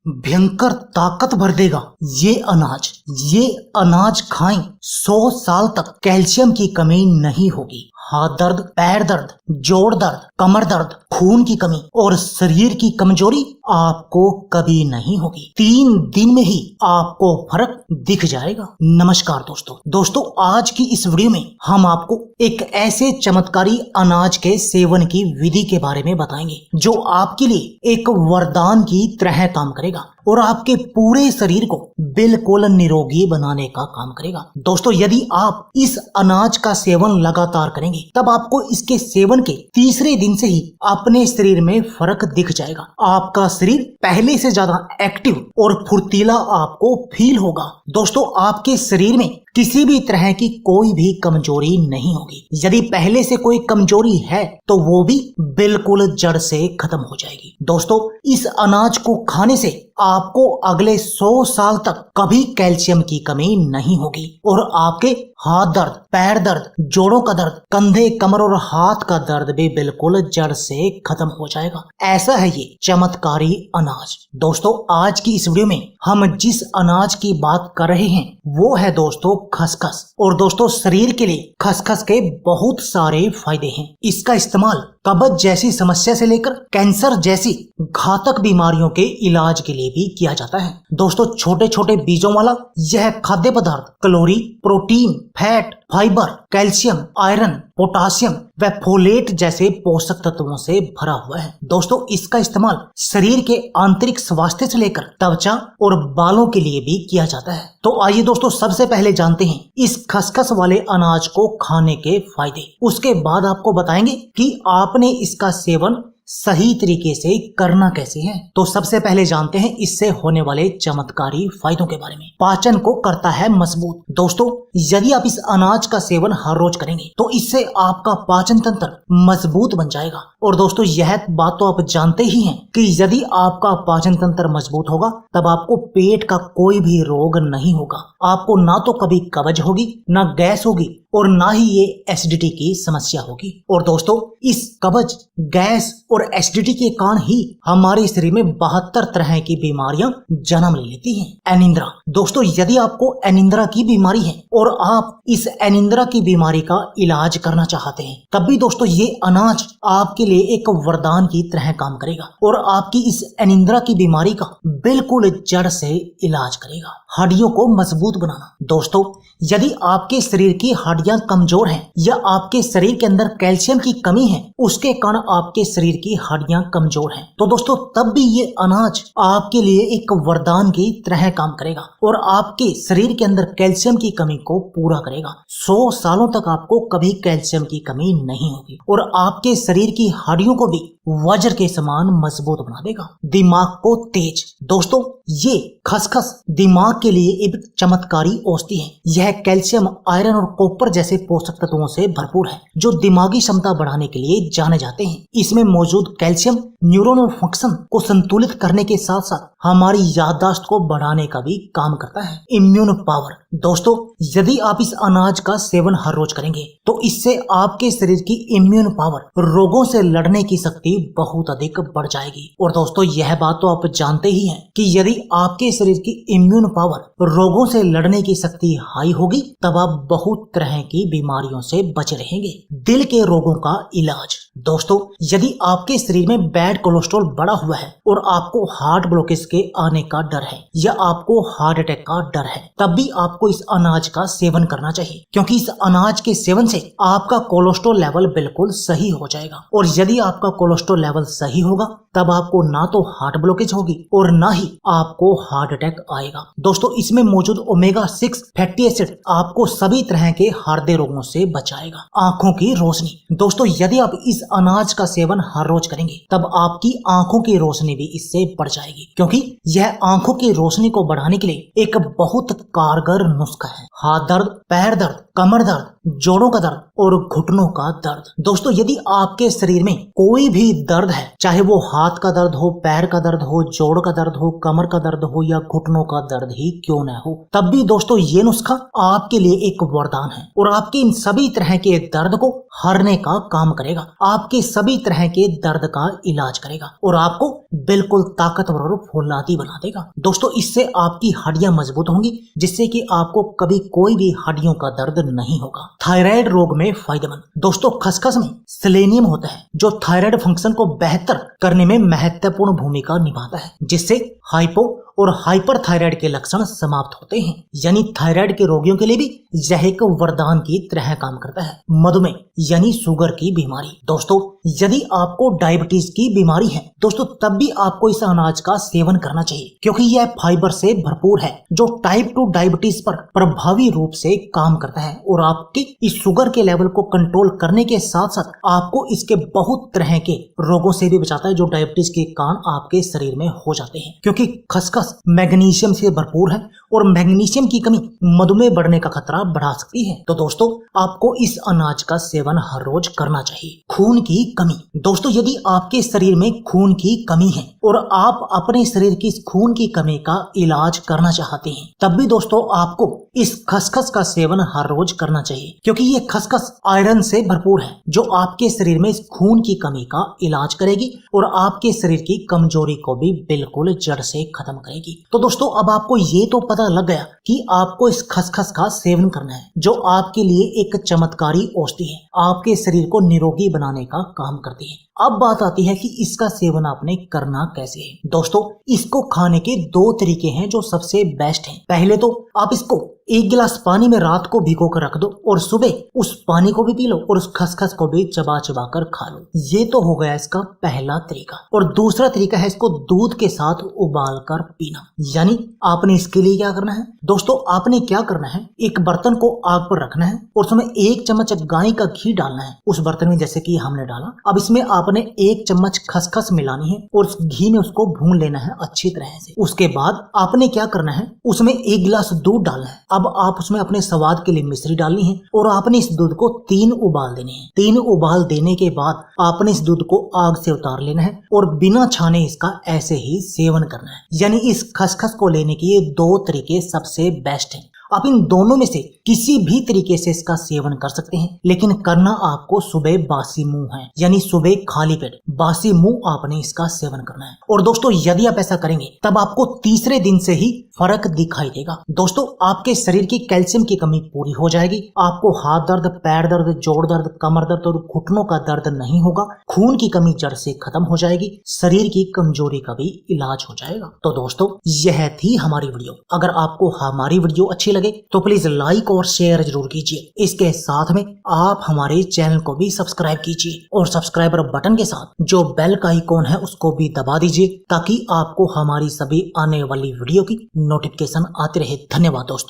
भयंकर ताकत भर देगा ये अनाज खाएं, 100 साल तक कैल्शियम की कमी नहीं होगी। हाथ दर्द, पैर दर्द, जोड़ दर्द, कमर दर्द, खून की कमी और शरीर की कमजोरी आपको कभी नहीं होगी। 3 दिन में ही आपको फर्क दिख जाएगा। नमस्कार दोस्तों, आज की इस वीडियो में हम आपको एक ऐसे चमत्कारी अनाज के सेवन की विधि के बारे में बताएंगे जो आपके लिए एक वरदान की तरह काम करेगा और आपके पूरे शरीर को बिल्कुल निरोगी बनाने का काम करेगा। दोस्तों, यदि आप इस अनाज का सेवन लगातार करेंगे तब आपको इसके सेवन के तीसरे दिन से ही अपने शरीर में फर्क दिख जाएगा। आपका शरीर पहले से ज्यादा एक्टिव और फुर्तीला आपको फील होगा। दोस्तों, आपके शरीर में किसी भी तरह की कोई भी कमजोरी नहीं होगी। यदि पहले से कोई कमजोरी है तो वो भी बिल्कुल जड़ से खत्म हो जाएगी। दोस्तों, इस अनाज को खाने से आपको अगले 100 साल तक कभी कैल्शियम की कमी नहीं होगी और आपके हाथ दर्द, पैर दर्द, जोड़ों का दर्द, कंधे, कमर और हाथ का दर्द भी बिल्कुल जड़ से खत्म हो जाएगा। ऐसा है ये चमत्कारी अनाज। दोस्तों, आज की इस वीडियो में हम जिस अनाज की बात कर रहे हैं वो है दोस्तों खसखस। और दोस्तों, शरीर के लिए खसखस के बहुत सारे फायदे हैं। इसका इस्तेमाल कब्ज जैसी समस्या से लेकर कैंसर जैसी घातक बीमारियों के इलाज के लिए भी किया जाता है। दोस्तों, छोटे छोटे बीजों वाला यह खाद्य पदार्थ calorie, protein, fat, fibre, calcium, iron, potassium व फोलेट जैसे पोषक तत्वों से भरा हुआ है। दोस्तों, इसका इस्तेमाल शरीर के आंतरिक स्वास्थ्य से लेकर त्वचा और बालों के लिए भी किया जाता है। तो आइए दोस्तों, सबसे पहले जानते हैं इस खसखस वाले अनाज को खाने के फायदे। उसके बाद आपको बताएंगे कि आपने इसका सेवन सही तरीके से करना कैसे है। तो सबसे पहले जानते हैं इससे होने वाले चमत्कारी फायदों के बारे में। पाचन को करता है मजबूत। दोस्तों, यदि आप इस अनाज का सेवन हर रोज करेंगे तो इससे आपका पाचन तंत्र मजबूत बन जाएगा। और दोस्तों, यह बात तो आप जानते ही हैं कि यदि आपका पाचन तंत्र मजबूत होगा तब आपको पेट का कोई भी रोग नहीं होगा। आपको ना तो कभी कब्ज होगी, ना गैस होगी और ना ही ये एसिडिटी की समस्या होगी। और दोस्तों, इस कब्ज, गैस और एसिडिटी के कारण ही हमारे शरीर में 72 तरह की बीमारियां जन्म ले लेती हैं। एनिंद्रा। दोस्तों, यदि आपको एनिंद्रा की बीमारी है और आप इस एनिंद्रा की बीमारी का इलाज करना चाहते हैं तब भी दोस्तों ये अनाज आपके लिए एक वरदान की तरह काम करेगा और आपकी इस एनिंद्रा की बीमारी का बिल्कुल जड़ से इलाज करेगा। हड्डियों को मजबूत बनाना। दोस्तों, यदि आपके शरीर की हड्डियां कमजोर हैं या आपके शरीर के अंदर कैल्शियम की कमी है, उसके कारण आपके शरीर की हड्डियां कमजोर हैं, तो दोस्तों तब भी ये अनाज आपके लिए एक वरदान की तरह काम करेगा और आपके शरीर के अंदर कैल्शियम की कमी को पूरा करेगा। 100 सालों तक आपको कभी कैल्शियम की कमी नहीं होगी और आपके शरीर की हड्डियों को भी वज्र के समान मजबूत बना देगा। दिमाग को तेज। दोस्तों, ये खसखस दिमाग के लिए एक चमत्कारी औषधि है। यह कैल्शियम, आयरन और कॉपर जैसे पोषक तत्वों से भरपूर है जो दिमागी क्षमता बढ़ाने के लिए जाने जाते हैं। इसमें मौजूद कैल्शियम न्यूरोनल फंक्शन को संतुलित करने के साथ साथ हमारी याददाश्त को बढ़ाने का भी काम करता है। Immune power. दोस्तों, यदि आप इस अनाज का सेवन हर रोज करेंगे तो इससे आपके शरीर की इम्यून पावर, रोगों से लड़ने की शक्ति बहुत अधिक बढ़ जाएगी। और दोस्तों, यह बात तो आप जानते ही हैं कि यदि आपके शरीर की इम्यून पावर, रोगों से लड़ने की शक्ति हाई होगी तब आप बहुत तरह की बीमारियों से बचे रहेंगे। दिल के रोगों का इलाज। दोस्तों, यदि आपके शरीर में बैड कोलेस्ट्रॉल बढ़ा हुआ है और आपको हार्ट ब्लॉकेज के आने का डर है या आपको हार्ट अटैक का डर है तब भी आपको इस अनाज का सेवन करना चाहिए, क्योंकि इस अनाज के सेवन से आपका कोलेस्ट्रॉल लेवल बिल्कुल सही हो जाएगा। और यदि आपका कोलेस्ट्रॉल लेवल सही होगा तब आपको ना तो हार्ट ब्लॉकेज होगी और ना ही आपको हार्ट अटैक आएगा। दोस्तों, इसमें मौजूद ओमेगा 6 फैटी एसिड आपको सभी तरह के हृदय रोगों से बचाएगा। आंखों की रोशनी। दोस्तों, यदि आप इस अनाज का सेवन हर रोज करेंगे तब आपकी आंखों की रोशनी भी इससे बढ़ जाएगी, क्योंकि यह आंखों की रोशनी को बढ़ाने के लिए एक बहुत कारगर नुस्खा है। हाथ दर्द, पैर दर्द, कमर दर्द, जोड़ों का दर्द और घुटनों का दर्द। दोस्तों, यदि आपके शरीर में कोई भी दर्द है, चाहे वो हाथ का दर्द हो, पैर का दर्द हो, जोड़ का दर्द हो, कमर का दर्द हो या घुटनों का दर्द ही क्यों न हो, तब भी दोस्तों ये नुस्खा आपके लिए एक वरदान है और आपके इन सभी तरह के दर्द को हरने का काम करेगा, आपके सभी तरह के दर्द का इलाज करेगा और आपको बिल्कुल ताकतवर और फौलादी बना देगा। दोस्तों इससे आपकी हड्डियां मजबूत होंगी, जिससे कि आपको कभी कोई भी हड्डियों का दर्द नहीं होगा। थायराइड रोग में फायदेमंद। दोस्तों खसखस में सेलेनियम होता है जो थायराइड फंक्शन को बेहतर करने में महत्वपूर्ण भूमिका निभाता है, जिससे हाइपो और हाइपर थायराइड के लक्षण समाप्त होते हैं। यानी थायराइड के रोगियों के लिए भी यह एक वरदान की तरह काम करता है। मधुमेह यानी शुगर की बीमारी। दोस्तों यदि आपको डायबिटीज की बीमारी है दोस्तों, तब भी आपको इस अनाज का सेवन करना चाहिए, क्योंकि यह फाइबर से भरपूर है जो टाइप 2 डायबिटीज पर प्रभावी रूप से काम करता है और आपकी इस शुगर के लेवल को कंट्रोल करने के साथ साथ आपको इसके बहुत तरह के रोगों से भी बचाता है जो डायबिटीज के कारण आपके शरीर में हो जाते हैं। क्योंकि खसखस मैग्नीशियम से भरपूर है और मैग्नीशियम की कमी मधुमेह बढ़ने का खतरा बढ़ा सकती है। तो दोस्तों आपको इस अनाज का सेवन हर रोज करना चाहिए। खून की कमी। दोस्तों यदि आपके शरीर में खून की कमी है और आप अपने शरीर की इस खून की कमी का इलाज करना चाहते हैं, तब भी दोस्तों आपको इस खसखस का सेवन हर रोज करना चाहिए, क्योंकि ये खसखस आयरन से भरपूर है जो आपके शरीर में इस खून की कमी का इलाज करेगी और आपके शरीर की कमजोरी को भी बिल्कुल जड़ से खत्म करेगी। तो दोस्तों अब आपको ये तो पता लग गया कि आपको इस खसखस का सेवन करना है, जो आपके लिए एक चमत्कारी औषधि है, आपके शरीर को निरोगी बनाने का काम करती है। अब बात आती है कि इसका सेवन आपने करना कैसे है। दोस्तों इसको खाने के 2 तरीके हैं जो सबसे बेस्ट हैं। पहले तो आप इसको 1 गिलास पानी में रात को भिगो कर रख दो और सुबह उस पानी को भी पी लो और उस खसखस को भी चबा चबा कर खा लो। ये तो हो गया इसका पहला तरीका। और दूसरा तरीका है इसको दूध के साथ उबाल कर पीना। यानी आपने इसके लिए क्या करना है दोस्तों, आपने क्या करना है, एक बर्तन को आग पर रखना है और उसमें 1 चम्मच गाय का घी डालना है उस बर्तन में, जैसे कि हमने डाला। अब इसमें आपने 1 चम्मच खसखस मिलानी है और उस घी में उसको भून लेना है अच्छी तरह से। उसके बाद आपने क्या करना है, उसमें 1 गिलास दूध डालना है। अब आप उसमें अपने स्वाद के लिए मिश्री डालनी है और आपने इस दूध को 3 उबाल देने हैं। 3 उबाल देने के बाद आपने इस दूध को आग से उतार लेना है और बिना छाने इसका ऐसे ही सेवन करना है। यानी इस खसखस को लेने के ये 2 तरीके सबसे बेस्ट हैं। आप इन दोनों में से किसी भी तरीके से इसका सेवन कर सकते हैं, लेकिन करना आपको सुबह बासी मुंह है, यानी सुबह खाली पेट बासी मुंह आपने इसका सेवन करना है। और दोस्तों यदि आप ऐसा करेंगे तब आपको तीसरे दिन से ही फर्क दिखाई देगा। दोस्तों आपके शरीर की कैल्शियम की कमी पूरी हो जाएगी, आपको हाथ दर्द, पैर दर्द, जोड़ दर्द, कमर दर्द और घुटनों का दर्द नहीं होगा, खून की कमी जड़ से खत्म हो जाएगी, शरीर की कमजोरी का भी इलाज हो जाएगा। तो दोस्तों यह थी हमारी वीडियो। अगर आपको हमारी वीडियो अच्छी लगे तो प्लीज लाइक और शेयर जरूर कीजिए। इसके साथ में आप हमारे चैनल को भी सब्सक्राइब कीजिए और सब्सक्राइबर बटन के साथ जो बेल का आइकॉन है उसको भी दबा दीजिए, ताकि आपको हमारी सभी आने वाली वीडियो की नोटिफिकेशन आती रहे। धन्यवाद दोस्तों।